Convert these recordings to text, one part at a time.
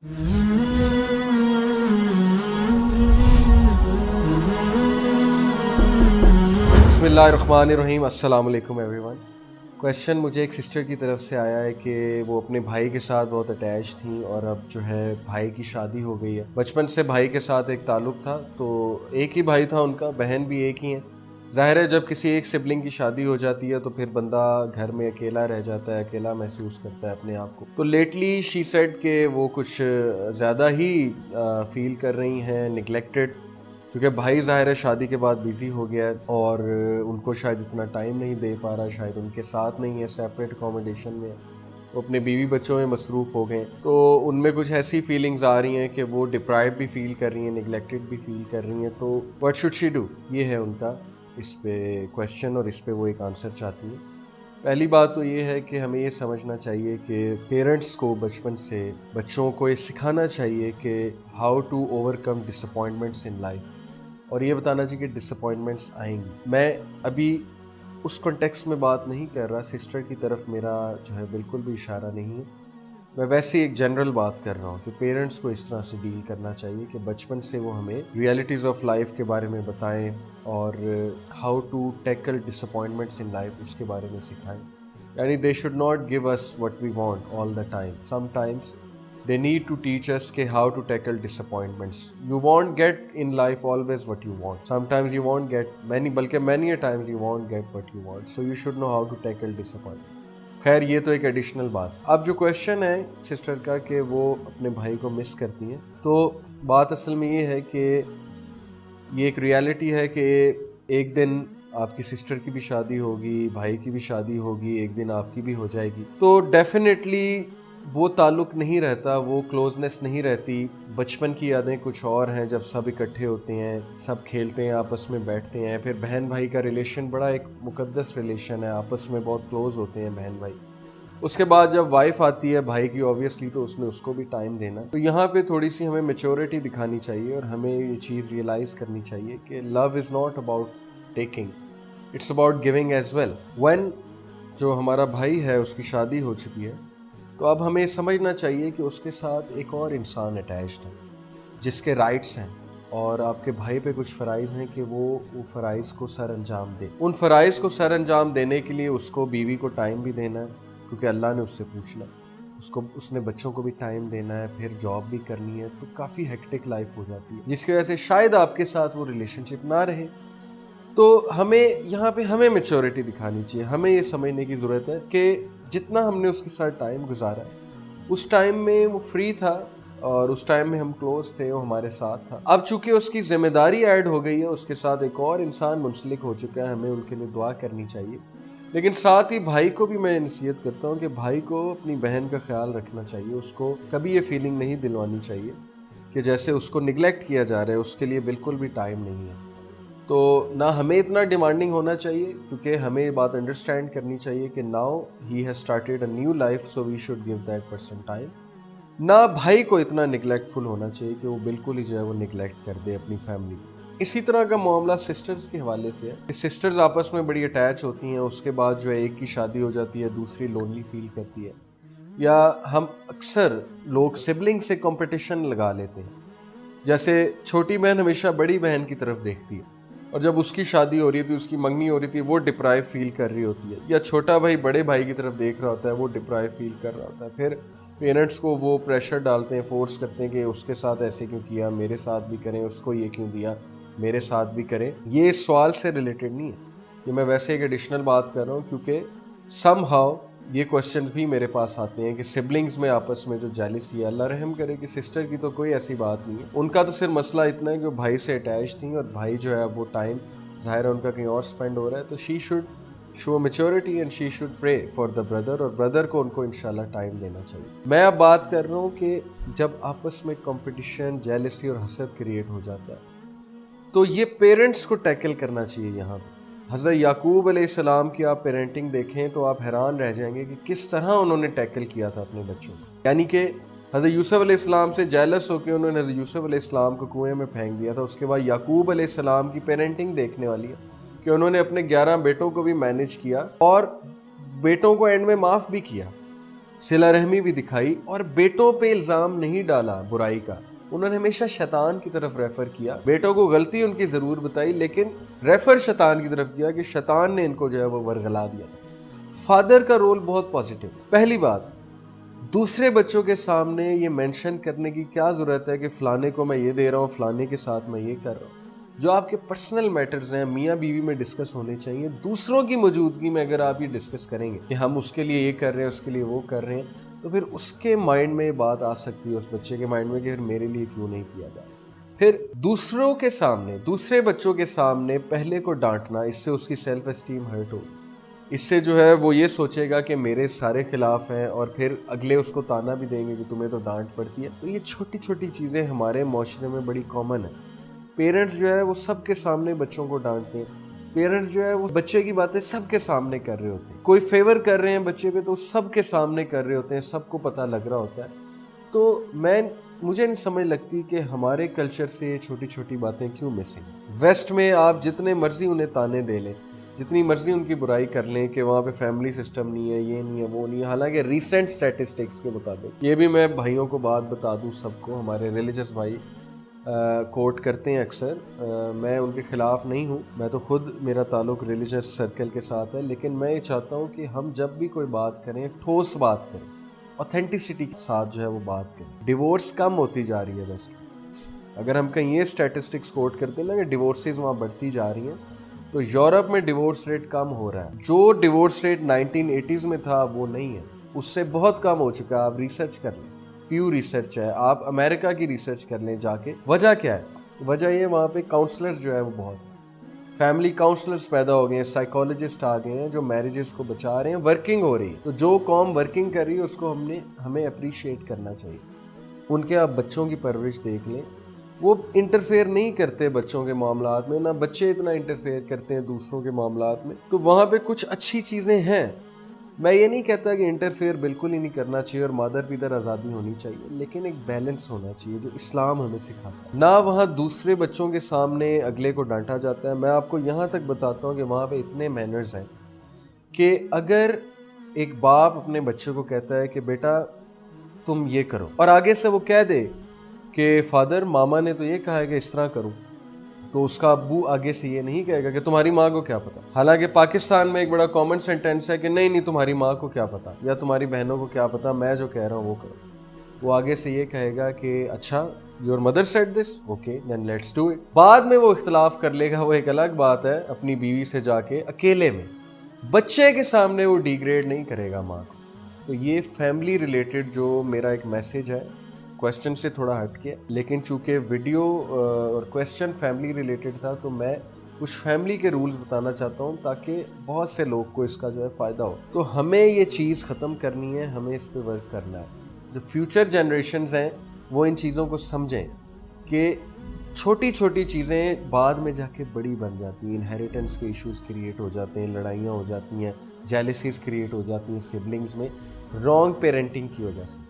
बिस्मिल्लाहिर्रहमानिर्रहीम। अस्सलाम वालेकुम एवरीवन। क्वेश्चन मुझे एक सिस्टर की तरफ से आया है कि वो अपने भाई के साथ बहुत अटैच थी और अब जो है भाई की शादी हो गई है। बचपन से भाई के साथ एक ताल्लुक़ था, तो एक ही भाई था उनका, बहन भी एक ही है। ज़ाहिर है जब किसी एक सिबलिंग की शादी हो जाती है तो फिर बंदा घर में अकेला रह जाता है, अकेला महसूस करता है अपने आप को। तो लेटली शी सेड कि वो कुछ ज़्यादा ही फील कर रही हैं निगलेक्टेड, क्योंकि भाई ज़ाहिर है शादी के बाद बिज़ी हो गया है और उनको शायद इतना टाइम नहीं दे पा रहा, शायद उनके साथ नहीं है, सेपरेट अकोमोडेशन में है, तो अपने बीवी बच्चों में मसरूफ़ हो गए। तो उनमें कुछ ऐसी फीलिंग्स आ रही हैं कि वो डिप्राइव भी फील कर रही हैं, निगलेक्टेड भी फील कर रही हैं। तो व्हाट शुड शी डू, ये है उनका इस पे क्वेश्चन और इस पे वो एक आंसर चाहती हैं। पहली बात तो ये है कि हमें ये समझना चाहिए कि पेरेंट्स को बचपन से बच्चों को ये सिखाना चाहिए कि how to overcome disappointments in life, और ये बताना चाहिए कि डिसअपॉइंटमेंट्स आएंगी। मैं अभी उस कॉन्टेक्स्ट में बात नहीं कर रहा, सिस्टर की तरफ मेरा जो है बिल्कुल भी इशारा नहीं है। मैं वैसे ही एक जनरल बात कर रहा हूँ कि पेरेंट्स को इस तरह से डील करना चाहिए कि बचपन से वो हमें रियलिटीज़ ऑफ लाइफ के बारे में बताएं और how to tackle disappointments in life उसके बारे में सिखाएं। यानी they should not give us what we want all the time, sometimes they need to teach us ke how to tackle disappointments. You won't get in life always what you want. Sometimes you won't get many a times you won't get what you want. So you should know how to tackle disappointment. खैर ये तो एक additional बात। अब जो question है sister का कि वो अपने भाई को मिस करती हैं, तो बात असल में ये है कि ये एक रियलिटी है कि एक दिन आपकी सिस्टर की भी शादी होगी, भाई की भी शादी होगी, एक दिन आपकी भी हो जाएगी। तो डेफिनेटली वो ताल्लुक़ नहीं रहता, वो क्लोजनेस नहीं रहती। बचपन की यादें कुछ और हैं, जब सब इकट्ठे होते हैं, सब खेलते हैं, आपस में बैठते हैं। फिर बहन भाई का रिलेशन बड़ा एक मुकद्दस रिलेशन है, आपस में बहुत क्लोज होते हैं बहन भाई। उसके बाद जब वाइफ आती है भाई की, ऑब्वियसली तो उसने उसको भी टाइम देना। तो यहाँ पे थोड़ी सी हमें मैच्योरिटी दिखानी चाहिए और हमें ये चीज़ रियलाइज़ करनी चाहिए कि love is not about taking, it's about giving as well. When जो हमारा भाई है उसकी शादी हो चुकी है, तो अब हमें समझना चाहिए कि उसके साथ एक और इंसान अटैच्ड है जिसके राइट्स हैं और आपके भाई पे कुछ फ़राइज़ हैं कि वो फ़राइज़ को सर अंजाम दे। उन फ़राइज़ को सर अंजाम देने के लिए उसको बीवी को टाइम भी देना है, क्योंकि अल्लाह ने उससे पूछना, उसने बच्चों को भी टाइम देना है, फिर जॉब भी करनी है। तो काफ़ी हेक्टिक लाइफ हो जाती है, जिसकी वजह से शायद आपके साथ वो रिलेशनशिप ना रहे। तो हमें यहाँ पे हमें मैच्योरिटी दिखानी चाहिए, हमें ये समझने की ज़रूरत है कि जितना हमने उसके साथ टाइम गुजारा है, उस टाइम में वो फ्री था और उस टाइम में हम क्लोज थे, वो हमारे साथ था। अब चूंकि उसकी जिम्मेदारी ऐड हो गई है, उसके साथ एक और इंसान मुंसलिक हो चुका है, हमें उनके लिए दुआ करनी चाहिए। लेकिन साथ ही भाई को भी मैं नसीहत करता हूँ कि भाई को अपनी बहन का ख्याल रखना चाहिए। उसको कभी ये फीलिंग नहीं दिलवानी चाहिए कि जैसे उसको निगलेक्ट किया जा रहा है, उसके लिए बिल्कुल भी टाइम नहीं है। तो ना हमें इतना डिमांडिंग होना चाहिए, क्योंकि हमें ये बात अंडरस्टैंड करनी चाहिए कि now he has started a new life, so we should give that person time. ना भाई को इतना निगलेक्टफुल होना चाहिए कि वो बिल्कुल ही जो है वो निगलेक्ट कर दे अपनी फैमिली को। इसी तरह का मामला सिस्टर्स के हवाले से है। सिस्टर्स आपस में बड़ी अटैच होती हैं, उसके बाद जो है एक की शादी हो जाती है, दूसरी लोनली फील करती है, या हम अक्सर लोग सिबलिंग से कंपटीशन लगा लेते हैं। जैसे छोटी बहन हमेशा बड़ी बहन की तरफ देखती है और जब उसकी शादी हो रही थी, उसकी मंगनी हो रही थी, वो डिप्राइव फील कर रही होती है, या छोटा भाई बड़े भाई की तरफ देख रहा होता है, वो डिप्राइव फील कर रहा होता है। फिर पेरेंट्स को वो प्रेशर डालते हैं, फोर्स करते हैं कि उसके साथ ऐसे क्यों किया, मेरे साथ भी करें, उसको ये क्यों दिया, मेरे साथ भी करें। ये इस सवाल से रिलेटेड नहीं है, ये मैं वैसे एक एडिशनल बात कर रहा हूँ, क्योंकि समहाउ ये क्वेश्चन भी मेरे पास आते हैं कि सिबलिंग्स में आपस में जो जेलसी है, अल्लाह रहम करे कि सिस्टर की तो कोई ऐसी बात नहीं है, उनका तो सिर्फ मसला इतना है कि वो भाई से अटैच थी और भाई जो है वो टाइम ज़ाहिर है उनका कहीं और स्पेंड हो रहा है। तो she should show maturity and she should pray for the brother, और ब्रदर को उनको इंशाल्लाह टाइम देना चाहिए। मैं अब बात कर रहा हूँ कि जब आपस में कंपटीशन, जेलसी और हसद क्रिएट हो जाता है, तो ये पेरेंट्स को टैकल करना चाहिए। यहाँ हज़रत याकूब अलैहिस्सलाम की आप पेरेंटिंग देखें तो आप हैरान रह जाएंगे कि किस तरह उन्होंने टैकल किया था अपने बच्चों को। यानी कि हज़रत यूसुफ अलैहिस्सलाम से जेलस होकर उन्होंने हज़रत यूसुफ अलैहिस्सलाम को कुएं में फेंक दिया था। उसके बाद याकूब अलैहिस्सलाम की पेरेंटिंग देखने वाली है कि उन्होंने अपने 11 बेटों को भी मैनेज किया और बेटों को एंड में माफ़ भी किया। सिला रहमी भी दिखाई और बेटों पे इल्ज़ाम नहीं डाला बुराई का। उन्होंने हमेशा शैतान की तरफ रेफ़र किया। बेटों को गलती उनकी ज़रूर बताई, लेकिन रेफ़र शैतान की तरफ किया कि शैतान ने इनको जो है वो वरगला दिया था। फादर का रोल बहुत पॉजिटिव। पहली बात, दूसरे बच्चों के सामने ये मेंशन करने की क्या ज़रूरत है कि फ़लाने को मैं ये दे रहा हूँ, फ़लाने के साथ मैं ये कर रहा हूँ। जो आपके पर्सनल मैटर्स हैं मियाँ बीवी में डिस्कस होने चाहिए। दूसरों की मौजूदगी में अगर आप ये डिस्कस करेंगे कि हम उसके लिए ये कर रहे हैं, उसके लिए वो कर रहे हैं, तो फिर उसके माइंड में ये बात आ सकती है, उस बच्चे के माइंड में, कि फिर मेरे लिए क्यों नहीं किया जा रहा। फिर दूसरों के सामने, दूसरे बच्चों के सामने पहले को डांटना, इससे उसकी सेल्फ एस्टीम हर्ट होगी। इससे जो है वो ये सोचेगा कि मेरे सारे खिलाफ हैं, और फिर अगले उसको ताना भी देंगे कि तुम्हें तो डांट पड़ती है। तो ये छोटी छोटी चीज़ें हमारे माशरे में बड़ी कॉमन है। पेरेंट्स जो है वो सबके सामने बच्चों को डांटते हैं। पेरेंट्स जो है वो बच्चे की बातें सबके सामने कर रहे होते हैं। कोई फेवर कर रहे हैं बच्चे पे तो सबके सामने कर रहे होते हैं, सबको पता लग रहा होता है। तो मुझे नहीं समझ लगती कि हमारे कल्चर से ये छोटी छोटी बातें क्यों मिसिंग। वेस्ट में आप जितने मर्जी उन्हें ताने दे लें, जितनी मर्जी उनकी बुराई कर लें कि वहाँ पे फैमिली सिस्टम नहीं है, ये नहीं है, वो नहीं है। हालांकि रीसेंट स्टैटिस्टिक्स के मुताबिक, ये भी मैं भाइयों को बात बता दूँ सबको, हमारे रिलीजियस भाई कोट करते हैं अक्सर। मैं उनके ख़िलाफ़ नहीं हूँ, मैं तो खुद, मेरा ताल्लुक़ रिलीजियस सर्कल के साथ है, लेकिन मैं ये चाहता हूँ कि हम जब भी कोई बात करें, ठोस बात करें, ऑथेंटिसिटी के साथ जो है वो बात करें। डिवोर्स कम होती जा रही है बस। अगर हम कहीं ये स्टैटिस्टिक्स कोट करते हैं ना कि डिवोर्सेज वहाँ बढ़ती जा रही हैं, तो यूरोप में डिवोर्स रेट कम हो रहा है। जो डिवोर्स रेट 1980s में था वो नहीं है, उससे बहुत कम हो चुका है। आप रिसर्च कर लें, प्योर रिसर्च है, आप अमेरिका की रिसर्च कर लें जाके। वजह क्या है? वजह ये, वहाँ पे काउंसलर्स जो है वो बहुत, फैमिली काउंसलर्स पैदा हो गए हैं, साइकोलॉजिस्ट आ गए हैं जो मैरिजेस को बचा रहे हैं, वर्किंग हो रही है। तो जो कौम वर्किंग कर रही है उसको हमें अप्रिशिएट करना चाहिए। उनके आप बच्चों की परवरिश देख लें, वो इंटरफेयर नहीं करते बच्चों के मामलात में, ना बच्चे इतना इंटरफेयर करते हैं दूसरों के मामलात में। तो वहाँ पे कुछ अच्छी चीज़ें हैं। मैं ये नहीं कहता कि इंटरफेयर बिल्कुल ही नहीं करना चाहिए और मादर पितर आज़ादी होनी चाहिए, लेकिन एक बैलेंस होना चाहिए जो इस्लाम हमें सिखाता है। ना वहाँ दूसरे बच्चों के सामने अगले को डांटा जाता है। मैं आपको यहाँ तक बताता हूँ कि वहाँ पे इतने मैनर्स हैं कि अगर एक बाप अपने बच्चे को कहता है कि बेटा तुम ये करो, और आगे से वो कह दे कि फादर मामा ने तो ये कहा है कि इस तरह करूँ, तो उसका अब्बू आगे से ये नहीं कहेगा कि तुम्हारी माँ को क्या पता। हालांकि पाकिस्तान में एक बड़ा कॉमन सेंटेंस है कि नहीं तुम्हारी माँ को क्या पता, या तुम्हारी बहनों को क्या पता, मैं जो कह रहा हूँ वो करो। वो आगे से ये कहेगा कि अच्छा your mother said this, okay then let's do it. बाद में वो इख्तलाफ कर लेगा, वो एक अलग बात है, अपनी बीवी से जाके अकेले में। बच्चे के सामने वो डिग्रेड नहीं करेगा माँ को। तो ये फैमिली रिलेटेड जो मेरा एक मैसेज है, क्वेश्चन से थोड़ा हट के, लेकिन चूंकि वीडियो और क्वेश्चन फैमिली रिलेटेड था, तो मैं कुछ फैमिली के रूल्स बताना चाहता हूँ ताकि बहुत से लोग को इसका जो है फ़ायदा हो। तो हमें ये चीज़ ख़त्म करनी है, हमें इस पे वर्क करना है। जो फ्यूचर जनरेशन्स हैं वो इन चीज़ों को समझें कि छोटी छोटी चीज़ें बाद में जाके बड़ी बन जाती हैं। इनहेरिटेंस के इश्यूज़ क्रिएट हो जाते हैं, लड़ाइयाँ हो जाती हैं, जेलसीज क्रिएट हो जाती हैं सिबलिंग्स में, रॉन्ग पेरेंटिंग की वजह से।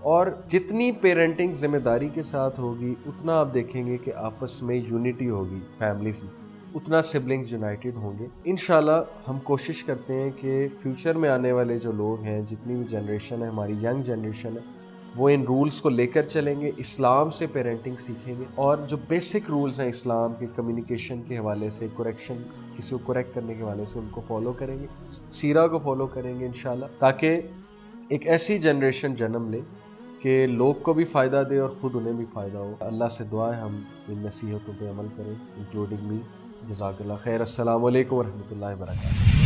और जितनी पेरेंटिंग जिम्मेदारी के साथ होगी, उतना आप देखेंगे कि आपस में यूनिटी होगी फैमिलीज में, उतना सिबलिंग्स यूनाइटेड होंगे। इंशाल्लाह हम कोशिश करते हैं कि फ्यूचर में आने वाले जो लोग हैं, जितनी भी जनरेशन है, हमारी यंग जनरेशन है, वो इन रूल्स को लेकर चलेंगे, इस्लाम से पेरेंटिंग सीखेंगे, और जो बेसिक रूल्स हैं इस्लाम के, कम्युनिकेशन के हवाले से, करेक्शन, किसी को करेक्ट करने के हवाले से, उनको फॉलो करेंगे, सीरा को फॉलो करेंगे इंशाल्लाह, ताकि एक ऐसी जनरेशन जन्म ले कि लोग को भी फ़ायदा दे और ख़ुद उन्हें भी फ़ायदा हो। अल्लाह से दुआ है हम इन नसीहतों पे अमल करें, इंक्लूडिंग मी। जज़ाकल्लाह खैर। अस्सलामु अलैकुम व रहमतुल्लाहि व बरकातहू।